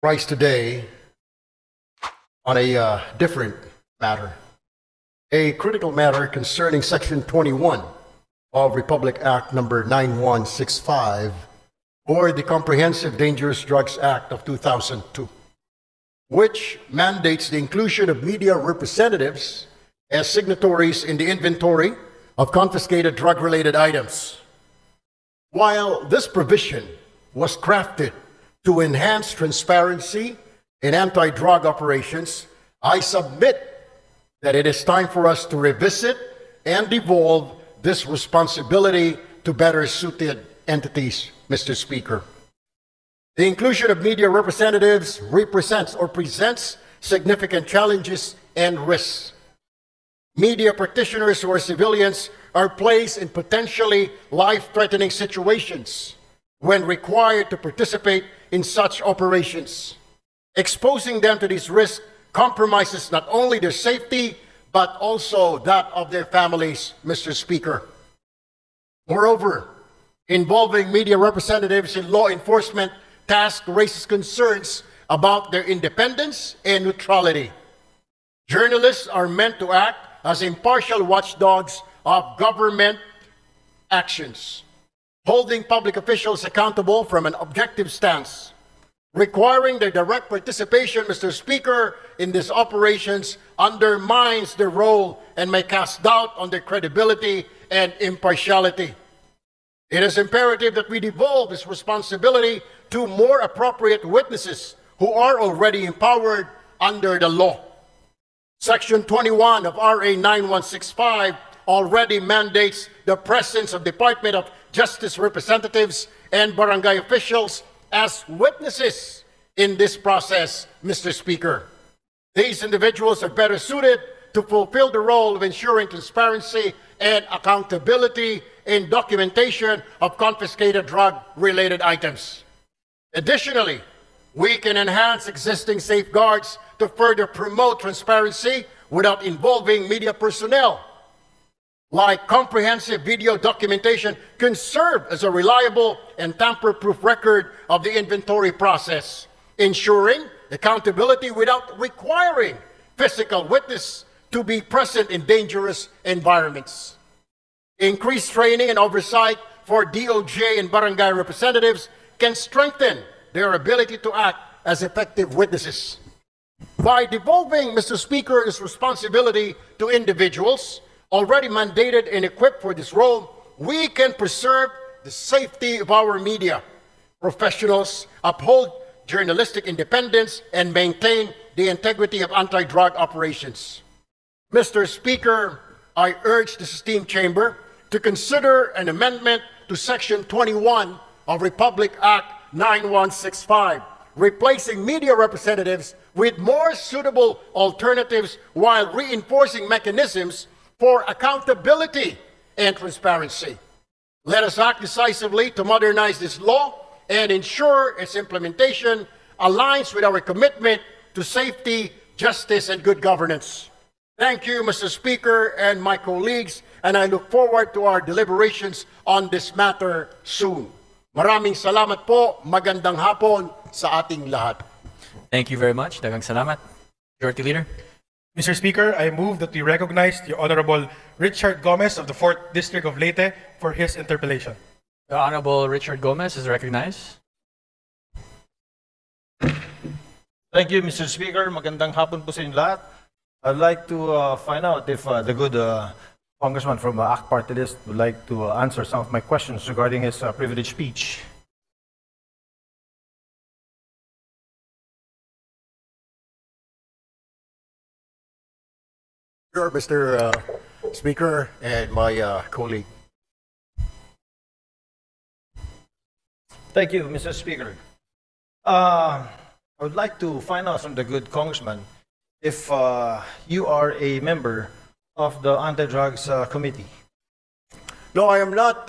rise today on a different matter, a critical matter concerning Section 21 of Republic Act number 9165, or the Comprehensive Dangerous Drugs Act of 2002, which mandates the inclusion of media representatives as signatories in the inventory of confiscated drug-related items. While this provision was crafted to enhance transparency in anti-drug operations, I submit that it is time for us to revisit and devolve this responsibility to better suited entities, Mr. Speaker. The inclusion of media representatives presents significant challenges and risks. Media practitioners who are civilians are placed in potentially life-threatening situations when required to participate in such operations. Exposing them to these risks compromises not only their safety, but also that of their families, Mr. Speaker. Moreover, involving media representatives in law enforcement tasks raises concerns about their independence and neutrality. Journalists are meant to act as impartial watchdogs of government actions, holding public officials accountable from an objective stance. Requiring their direct participation, Mr. Speaker, in these operations undermines their role and may cast doubt on their credibility and impartiality. It is imperative that we devolve this responsibility to more appropriate witnesses who are already empowered under the law. Section 21 of RA 9165 already mandates the presence of Department of Justice representatives and barangay officials as witnesses in this process, Mr. Speaker. These individuals are better suited to fulfill the role of ensuring transparency and accountability in documentation of confiscated drug-related items. Additionally, we can enhance existing safeguards to further promote transparency without involving media personnel. Like comprehensive video documentation can serve as a reliable and tamper-proof record of the inventory process, ensuring accountability without requiring physical witness to be present in dangerous environments. Increased training and oversight for DOJ and barangay representatives can strengthen their ability to act as effective witnesses. By devolving, Mr. Speaker, this responsibility to individuals already mandated and equipped for this role, we can preserve the safety of our media professionals, uphold journalistic independence, and maintain the integrity of anti-drug operations. Mr. Speaker, I urge this esteemed chamber to consider an amendment to Section 21 of Republic Act 9165, replacing media representatives with more suitable alternatives while reinforcing mechanisms for accountability and transparency. Let us act decisively to modernize this law and ensure its implementation aligns with our commitment to safety, justice, and good governance. Thank you, Mr. Speaker and my colleagues, and I look forward to our deliberations on this matter soon. Maraming salamat po, magandang hapon sa ating lahat. Thank you very much. Daghang salamat. Majority Leader. Mr. Speaker, I move that we recognize the Honorable Richard Gomez of the 4th District of Leyte for his interpellation. The Honorable Richard Gomez is recognized. Thank you, Mr. Speaker. Magandang hapon po sa inyo lahat. I'd like to find out if the good Congressman from ACT Party List would like to answer some of my questions regarding his privileged speech. Sure, Mr. Speaker and my colleague. Thank you, Mr. Speaker. I would like to find out from the good Congressman if you are a member of the Anti-Drugs Committee. No, I am not,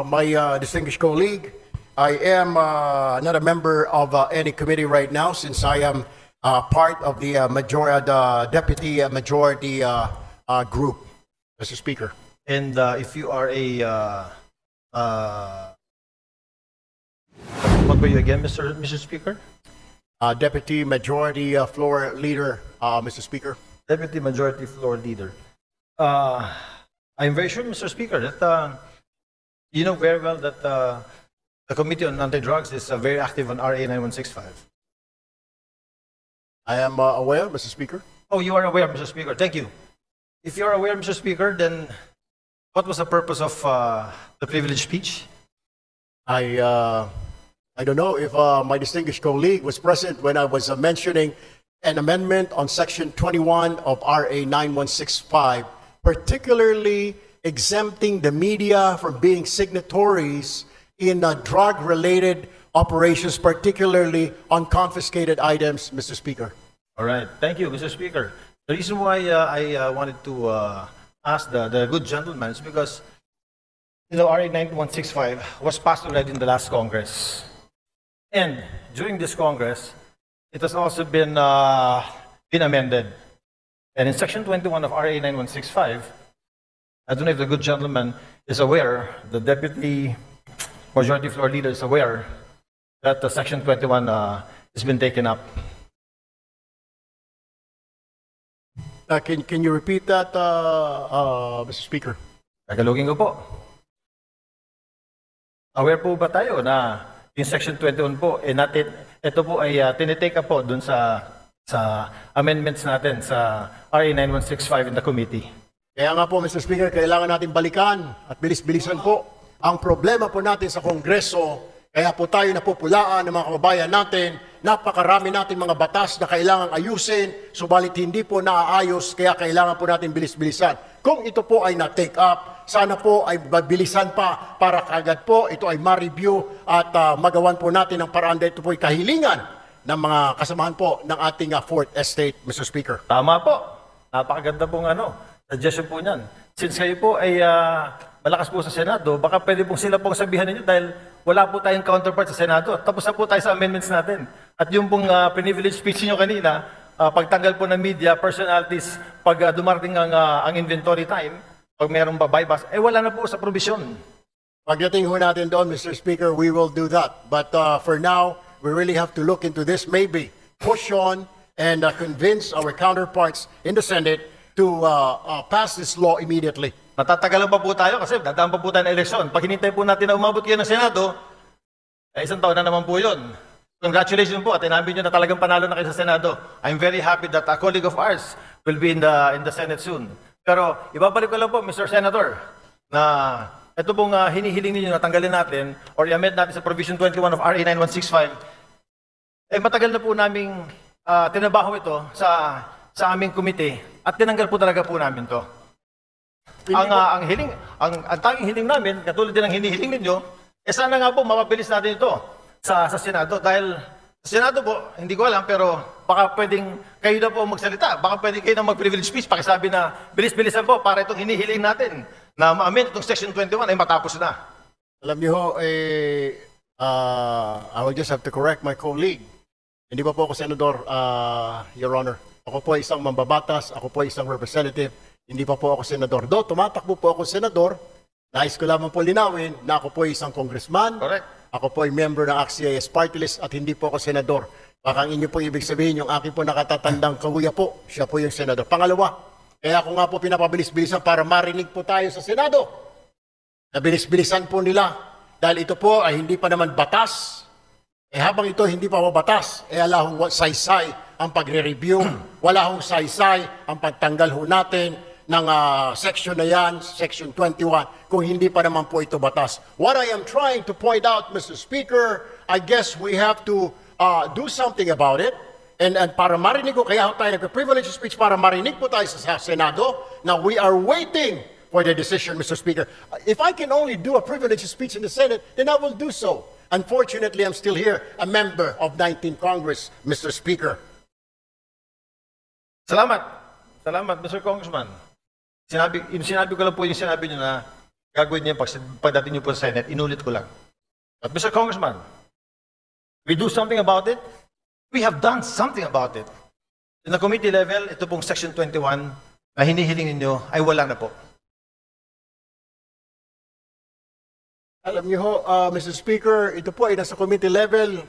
my distinguished colleague. I am not a member of any committee right now since I am part of the deputy majority group, Mr. Speaker. And if you are a what remember you again, Mr. Speaker? Deputy Majority Floor Leader, Mr. Speaker. Deputy Majority Floor Leader. I'm very sure, Mr. Speaker, that you know very well that the Committee on Anti-Drugs is very active on RA 9165. I am aware, Mr. Speaker. Oh, you are aware, Mr. Speaker. Thank you. If you are aware, Mr. Speaker, then what was the purpose of the privileged speech? I don't know if my distinguished colleague was present when I was mentioning an amendment on Section 21 of RA 9165, particularly exempting the media from being signatories in drug-related operations, particularly on confiscated items, Mr. Speaker. All right. Thank you, Mr. Speaker. The reason why I wanted to ask the good gentleman is because, you know, RA 9165 was passed already in the last Congress. And during this Congress, it has also been amended. And in Section 21 of RA 9165, I don't know if the good gentleman is aware, the Deputy Majority Floor Leader is aware that the Section 21 has been taken up. Can you repeat that, Mr. Speaker? Tagalogin ko po. Aware po ba tayo na yung Section 21 po, ito po ay tinitake up po dun sa amendments natin sa RA 9165 in the committee. Kaya nga po, Mr. Speaker, kailangan natin balikan at bilis-bilisan po. Ang problema po natin sa Kongreso, kaya po tayo napupulaan ng mga kababayan natin, napakarami natin mga batas na kailangang ayusin, subalit hindi po naaayos, kaya kailangan po natin bilis-bilisan. Kung ito po ay na-take up, sana po ay mabilisan pa para kagad po ito ay ma-review at magawan po natin ng paraan dahil ito po ay kahilingan ng mga kasamahan po ng ating Fourth Estate, Mr. Speaker. Tama po. Napakaganda pong suggestion po niyan. Since kayo po ay malakas po sa Senado, baka pwede pong sila pong sabihan ninyo dahil wala po tayong counterpart sa Senado. Tapos na po tayo sa amendments natin. At yung pong privilege speech niyo kanina, pagtanggal po ng media, personalities, pag dumarating ang inventory time, pag mayroong bypass, wala na po sa provision. Pagdating ho natin doon, Mr. Speaker, we will do that. But for now, we really have to look into this, maybe push on and convince our counterparts in the Senate to pass this law immediately. Matatagalan pa po tayo kasi dadaan pa po tayo ng eleksyon. Pag hinintay po natin na umabot kayo ng Senado, isang taon na naman po yun. Congratulations po at inamin nyo na talagang panalo na kayo sa Senado. I'm very happy that a colleague of ours will be in the Senate soon. Pero ibabalik ko lang po, Mr. Senator, na ito pong hinihiling ninyo na tanggalin natin or i-amend natin sa Provision 21 of RA 9165, matagal na po naming tinabaho ito sa aming komite at tinanggal po talaga po namin to. Ang tanging hiling namin, katulad din ng hinihiling ninyo, sana nga po mapabilis natin ito sa Senado dahil sa Senado po, hindi ko alam pero baka pwedeng kayo na po magsalita, baka pwedeng kayo na mag-privilege speech, pakisabi na bilis-bilisan po para itong hinihiling natin na ma-amend itong Section 21 ay matapos na. Alam niyo ho, I will just have to correct my colleague. Hindi pa po ako senador, Your Honor. Ako po ay isang mambabatas, ako po ay isang representative, hindi pa po ako senador. Do, tumatakbo po ako senador, nais ko lamang po linawin na ako po ay isang congressman. Correct. Ako po ay member ng AXIS Party List at hindi po ako senador. Baka ang inyo po ibig sabihin, yung aking po nakatatandang kaguya po, siya po yung senador. Pangalawa, kaya ako nga po pinapabilis-bilisan para marinig po tayo sa Senado. Nabilis-bilisan po nila dahil ito po ay hindi pa naman batas. Habang ito hindi pa batas, ala hong saysay ang pagre-review, wala hong saysay ang pagtanggal ho natin ng section na yan, Section 21, kung hindi pa naman po ito batas. What I am trying to point out, Mr. Speaker, I guess we have to do something about it. And para marinig ko, kaya tayo nag-privilege speech para marinig po tayo sa Senado. Now, we are waiting for the decision, Mr. Speaker. If I can only do a privilege speech in the Senate, then I will do so. Unfortunately, I'm still here, a member of 19th Congress, Mr. Speaker. Salamat. Salamat, Mr. Congressman. Sinabi ko lang po yung sinabi nyo na gagawin niyo pagdating niyo po sa Senate, inulit ko lang. But Mr. Congressman, we do something about it. We have done something about it. In the committee level, ito pong Section 21 na hinihiling ninyo ay wala na po. Alam niyo ho, Mr. Speaker, ito po ay nasa committee level.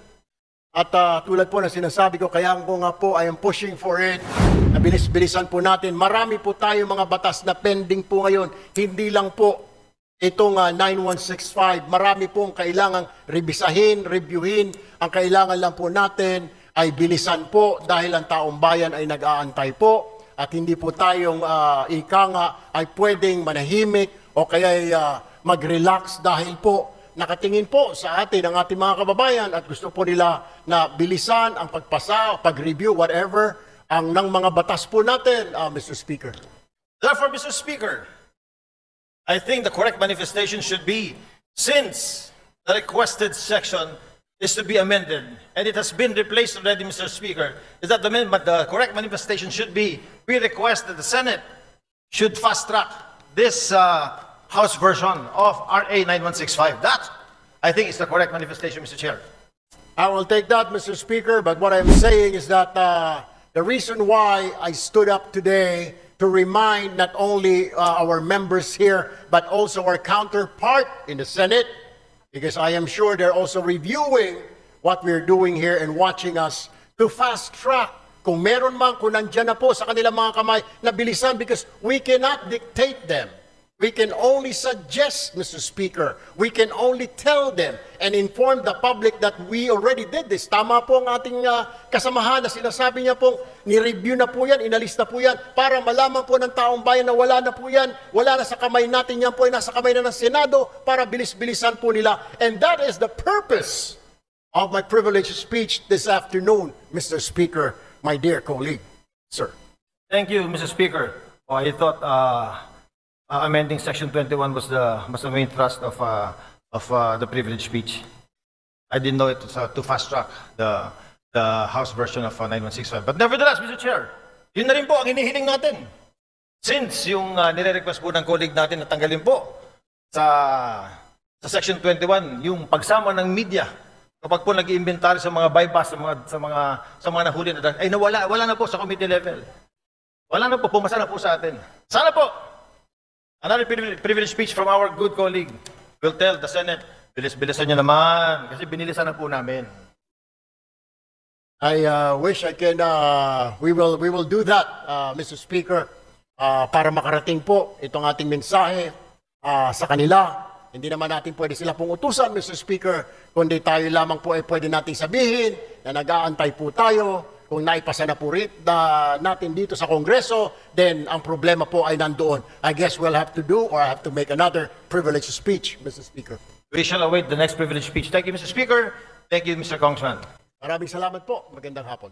At tulad po na sinasabi ko, kaya ko nga po, I am pushing for it. Nabilis-bilisan po natin. Marami po tayo mga batas na pending po ngayon. Hindi lang po itong 9165. Marami pong kailangang revisahin, reviewin. Ang kailangan lang po natin ay bilisan po dahil ang taong bayan ay nag-aantay po. At hindi po tayong ika nga ay pwedeng manahimik o kaya mag-relax dahil po nakatingin po sa atin ang ating mga kababayan at gusto po nila na bilisan ang pagpasa, pag-review, whatever, ang ng mga batas po natin, Mr. Speaker. Therefore, Mr. Speaker, I think the correct manifestation should be, since the requested section is to be amended, and it has been replaced already, Mr. Speaker, is that the correct manifestation should be, we request that the Senate should fast-track this House version of RA 9165. That, I think, is the correct manifestation, Mr. Chair. I will take that, Mr. Speaker, but what I'm saying is that the reason why I stood up today to remind not only our members here, but also our counterpart in the Senate, because I am sure they're also reviewing what we're doing here and watching us to fast track. Kung meron man, kung nandyan na po sa kanilang mga kamay, na bilisan because we cannot dictate them. We can only suggest, Mr. Speaker. We can only tell them and inform the public that we already did this. Tama po ang ating kasamahan na sinasabi niya pong ni-review na po yan, inalis na po yan, para malaman po ng taong bayan na wala na po yan, wala na sa kamay natin yan po, ay nasa kamay na ng Senado para bilis-bilisan po nila. And that is the purpose of my privileged speech this afternoon, Mr. Speaker, my dear colleague. Sir. Thank you, Mr. Speaker. Oh, I thought amending Section 21 was the main thrust of the privilege speech. I didn't know it was to fast track the House version of 9165. But nevertheless, Mr. Chair, yun na rin po ang hinihiling natin. Since yung nire-request po ng colleague natin na tanggalin po sa Section 21, yung pagsama ng media, kapag po nag-iimbentary sa mga bypass, sa mga nahuli na ay wala na po sa committee level. Wala na po, pumasa na po sa atin. Sana po, another privilege speech from our good colleague will tell the Senate, bilis-bilisan nyo naman, kasi binilisan na po namin. I wish I can, we will do that, Mr. Speaker, para makarating po itong ating mensahe sa kanila. Hindi naman natin pwede sila pong utusan, Mr. Speaker, kundi tayo lamang po ay pwede nating sabihin na nag-aantay po tayo. Kung naipasa na po natin dito sa Kongreso, then ang problema po ay nandoon. I guess we'll have to do or I have to make another privilege speech, Mr. Speaker. We shall await the next privilege speech. Thank you, Mr. Speaker. Thank you, Mr. Congressman. Maraming salamat po. Magandang hapon.